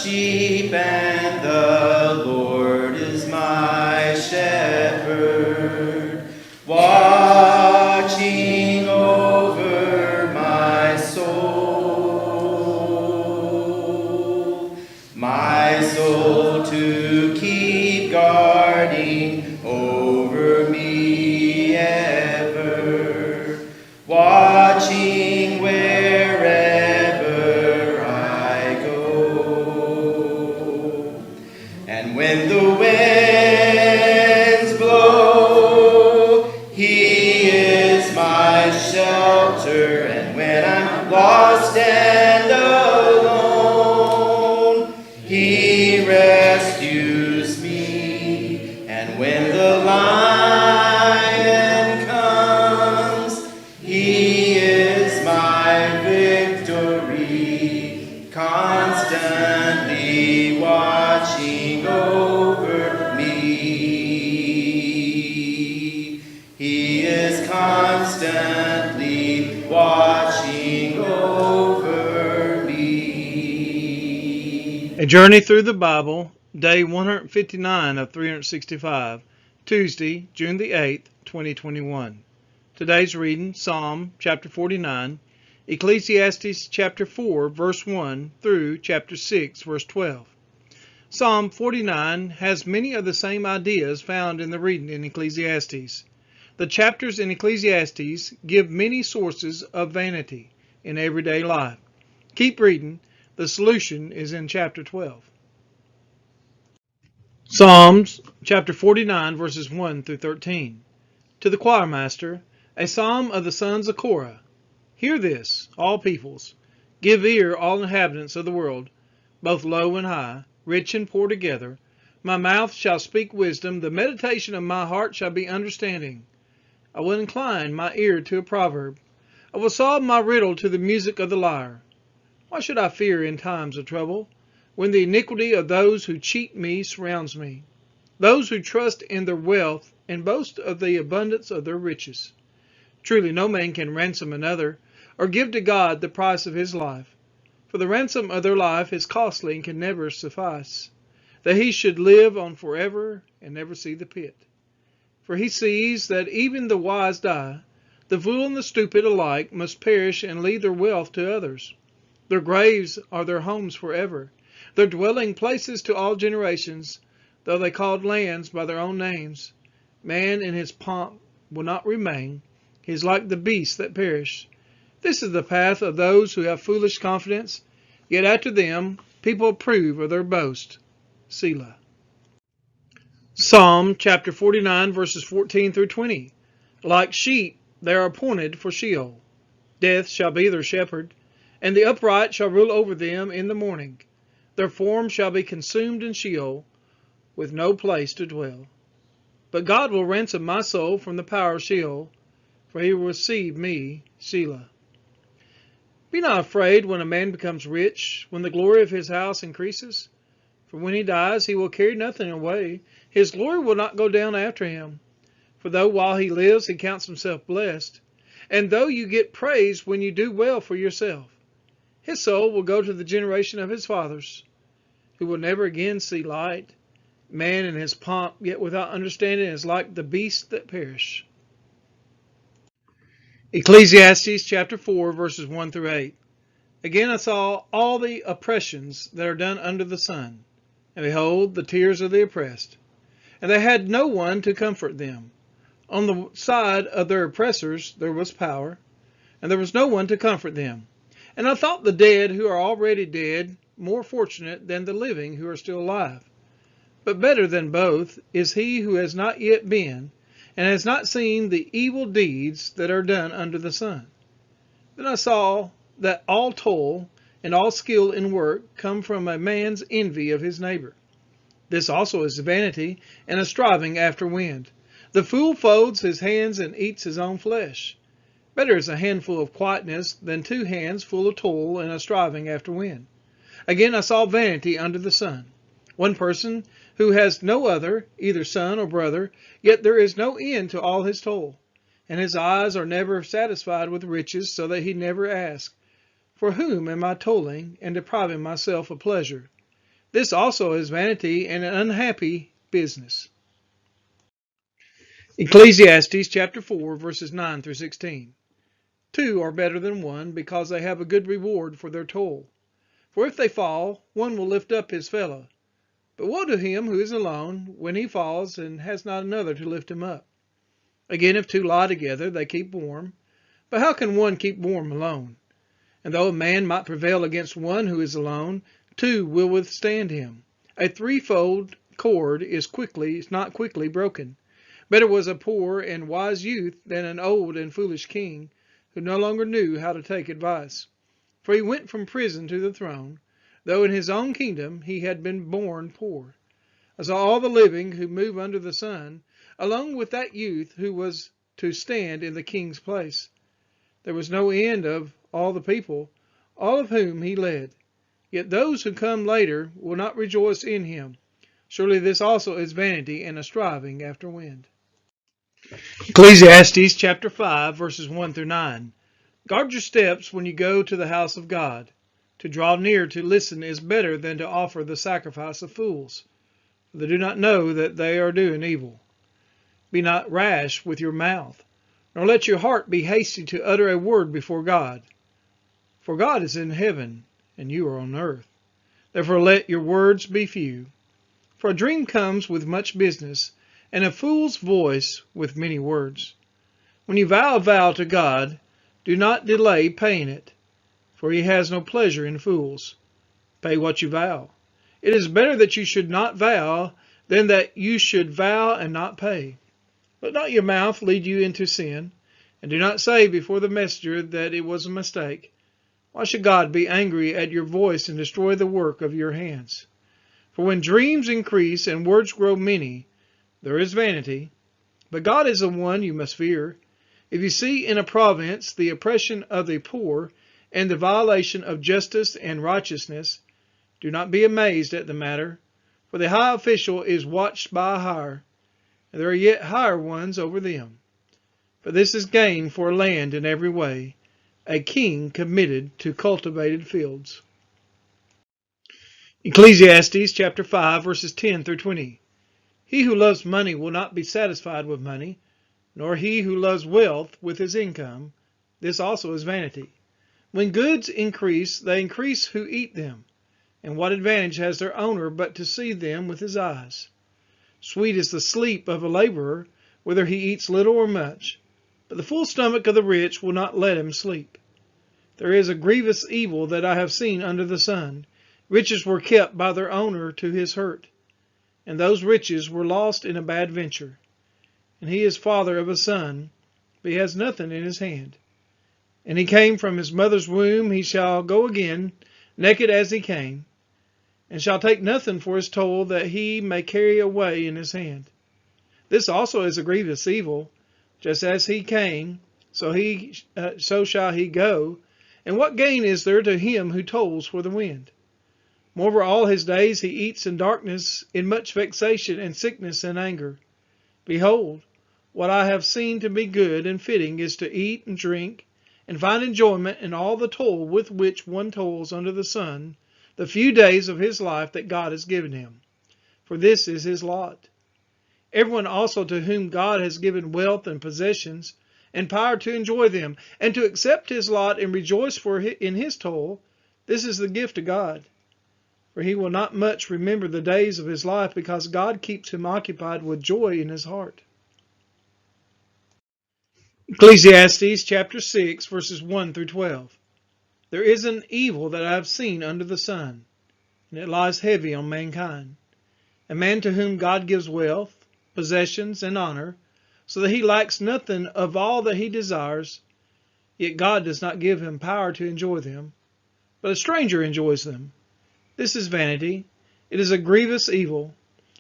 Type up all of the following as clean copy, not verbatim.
sheep, and the Lord is my shepherd, watching over my soul to keep guarding over me ever, watching wherever I go. And when the winds blow, He is my shelter, and when I'm lost and alone, He rescues me. And when the lion comes, He is my victory, constantly watching over me. He is constantly watching over me. A Journey Through the Bible, Day 159 of 365, Tuesday, June the 8th, 2021. Today's reading, Psalm chapter 49, Ecclesiastes chapter 4, verse 1 through chapter 6, verse 12. Psalm 49 has many of the same ideas found in the reading in Ecclesiastes. The chapters in Ecclesiastes give many sources of vanity in everyday life. Keep reading. The solution is in chapter 12. Psalms chapter 49 verses 1 through 13. To the choir master, a psalm of the sons of Korah. Hear this, all peoples. Give ear, all inhabitants of the world, both low and high, rich and poor together. My mouth shall speak wisdom, the meditation of my heart shall be understanding. I will incline my ear to a proverb. I will solve my riddle to the music of the lyre. Why should I fear in times of trouble, when the iniquity of those who cheat me surrounds me, those who trust in their wealth and boast of the abundance of their riches? Truly no man can ransom another, or give to God the price of his life. For the ransom of their life is costly and can never suffice, that he should live on forever and never see the pit. For he sees that even the wise die, the fool and the stupid alike must perish and leave their wealth to others. Their graves are their homes forever, their dwelling places to all generations, though they called lands by their own names. Man in his pomp will not remain, he is like the beasts that perish. This is the path of those who have foolish confidence, yet after them people approve of their boast. Selah. Psalm chapter 49 verses 14 through 20. Like sheep they are appointed for Sheol. Death shall be their shepherd, and the upright shall rule over them in the morning. Their form shall be consumed in Sheol, with no place to dwell. But God will ransom my soul from the power of Sheol, for he will receive me, Selah. Be not afraid when a man becomes rich, when the glory of his house increases. For when he dies, he will carry nothing away. His glory will not go down after him. For though while he lives he counts himself blessed, and though you get praise when you do well for yourself, his soul will go to the generation of his fathers, who will never again see light. Man in his pomp, yet without understanding, is like the beasts that perish. Ecclesiastes chapter 4, verses 1 through 8. Again I saw all the oppressions that are done under the sun, and behold, the tears of the oppressed. And they had no one to comfort them. On the side of their oppressors there was power, and there was no one to comfort them. And I thought the dead who are already dead more fortunate than the living who are still alive. But better than both is he who has not yet been, and has not seen the evil deeds that are done under the sun. Then I saw that all toil and all skill in work come from a man's envy of his neighbor. This also is vanity and a striving after wind. The fool folds his hands and eats his own flesh. Better is a handful of quietness than 2 hands full of toil and a striving after wind. Again I saw vanity under the sun. One person who has no other, either son or brother, yet there is no end to all his toil, and his eyes are never satisfied with riches, so that he never asks, For whom am I toiling and depriving myself of pleasure? This also is vanity and an unhappy business. Ecclesiastes chapter 4, verses 9 through 16. Two are better than one, because they have a good reward for their toil. For if they fall, one will lift up his fellow. But woe to him who is alone when he falls and has not another to lift him up. Again, if two lie together, they keep warm. But how can one keep warm alone? And though a man might prevail against one who is alone, two will withstand him. A threefold cord is not quickly broken. Better was a poor and wise youth than an old and foolish king, who no longer knew how to take advice. For he went from prison to the throne, though in his own kingdom he had been born poor. As all the living who move under the sun, along with that youth who was to stand in the king's place. There was no end of all the people, all of whom he led. Yet those who come later will not rejoice in him. Surely this also is vanity and a striving after wind. Ecclesiastes chapter 5, verses 1 through 9. Guard your steps when you go to the house of God. To draw near to listen is better than to offer the sacrifice of fools, for they do not know that they are doing evil. Be not rash with your mouth, nor let your heart be hasty to utter a word before God. For God is in heaven, and you are on earth. Therefore let your words be few. For a dream comes with much business, and a fool's voice with many words. When you vow a vow to God, do not delay paying it, for he has no pleasure in fools. Pay what you vow. It is better that you should not vow than that you should vow and not pay. Let not your mouth lead you into sin, and do not say before the messenger that it was a mistake. Why should God be angry at your voice and destroy the work of your hands? For when dreams increase and words grow many, there is vanity. But God is the one you must fear. If you see in a province the oppression of the poor and the violation of justice and righteousness, do not be amazed at the matter, for the high official is watched by a higher, and there are yet higher ones over them. For this is gain for land in every way, a king committed to cultivated fields. Ecclesiastes chapter 5, verses 10 through 20. He who loves money will not be satisfied with money, nor he who loves wealth with his income. This also is vanity. When goods increase, they increase who eat them. And what advantage has their owner but to see them with his eyes? Sweet is the sleep of a laborer, whether he eats little or much. But the full stomach of the rich will not let him sleep. There is a grievous evil that I have seen under the sun. Riches were kept by their owner to his hurt, and those riches were lost in a bad venture. And he is father of a son, but he has nothing in his hand. And he came from his mother's womb, he shall go again, naked as he came, and shall take nothing for his toil that he may carry away in his hand. This also is a grievous evil. Just as he came, so shall he go. And what gain is there to him who toils for the wind? Moreover, all his days he eats in darkness, in much vexation and sickness and anger. Behold, what I have seen to be good and fitting is to eat and drink, and find enjoyment in all the toil with which one toils under the sun, the few days of his life that God has given him. For this is his lot. Everyone also to whom God has given wealth and possessions, and power to enjoy them, and to accept his lot and rejoice in his toil, this is the gift of God. For he will not much remember the days of his life, because God keeps him occupied with joy in his heart. Ecclesiastes chapter 6, verses 1 through 12. There is an evil that I have seen under the sun, and it lies heavy on mankind. A man to whom God gives wealth, possessions, and honor, so that he lacks nothing of all that he desires, yet God does not give him power to enjoy them, but a stranger enjoys them. This is vanity. It is a grievous evil.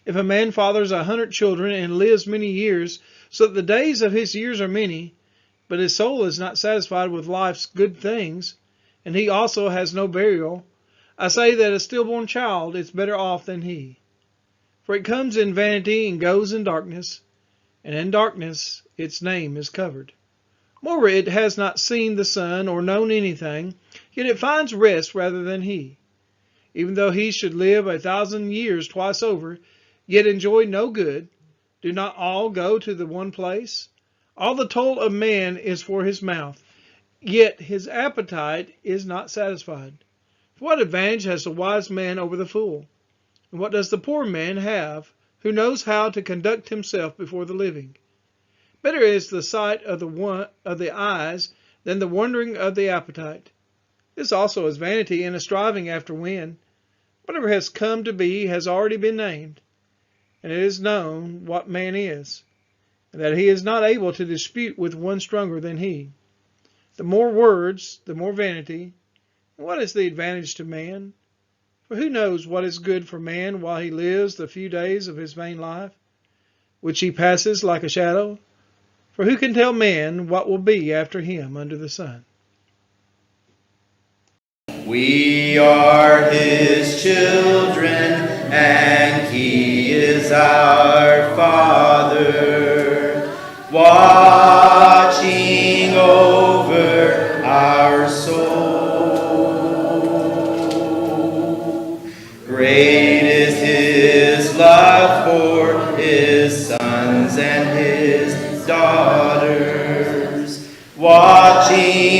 If a man fathers 100 children and lives many years, so that the days of his years are many, but his soul is not satisfied with life's good things, and he also has no burial, I say that a stillborn child is better off than he. For it comes in vanity and goes in darkness, and in darkness its name is covered. Moreover, it has not seen the sun or known anything, yet it finds rest rather than he. even though he should live 1,000 years twice over, yet enjoy no good? Do not all go to the one place? All the toil of man is for his mouth, yet his appetite is not satisfied. For what advantage has the wise man over the fool? And what does the poor man have, who knows how to conduct himself before the living? Better is the sight of the eyes than the wandering of the appetite. This also is vanity and a striving after wind. Whatever has come to be has already been named, and it is known what man is, and that he is not able to dispute with one stronger than he. The more words, the more vanity. And what is the advantage to man? For who knows what is good for man while he lives the few days of his vain life, which he passes like a shadow? For who can tell man what will be after him under the sun? We are his children, and he is our Father, watching over our soul. Great is his love for his sons and his daughters, watching